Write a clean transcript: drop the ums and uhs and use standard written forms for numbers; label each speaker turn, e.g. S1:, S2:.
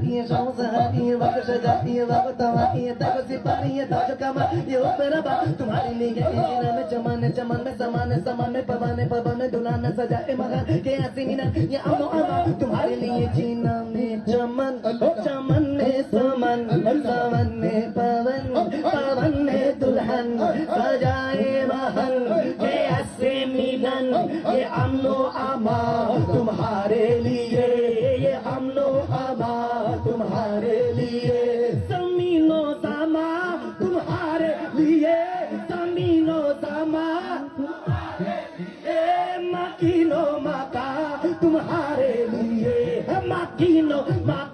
S1: है शाम सहारी है वक्त सजाती है वक्त तवाती है तक सिपाही है ताज कमा ये हो मेरा बाप तुम्हारे लिए इतना में चमन चमन में समान समान में पवन में दुल्हन सजाए मगन के हंसी मीना ये अमो अमा तुम्हारे लिए जीना में चमन चमन में समन समन में पवन पवन में दुल्हन सजाए महल के हंसी मिलन ये अमनो अमा तुम्हारे लिए ये अमनो अमा तुम्हारे लिए जमीनो समा तुम्हारे लिए जमीनो समा ए मकीनो मका तुम्हारे लिए मकीनो मका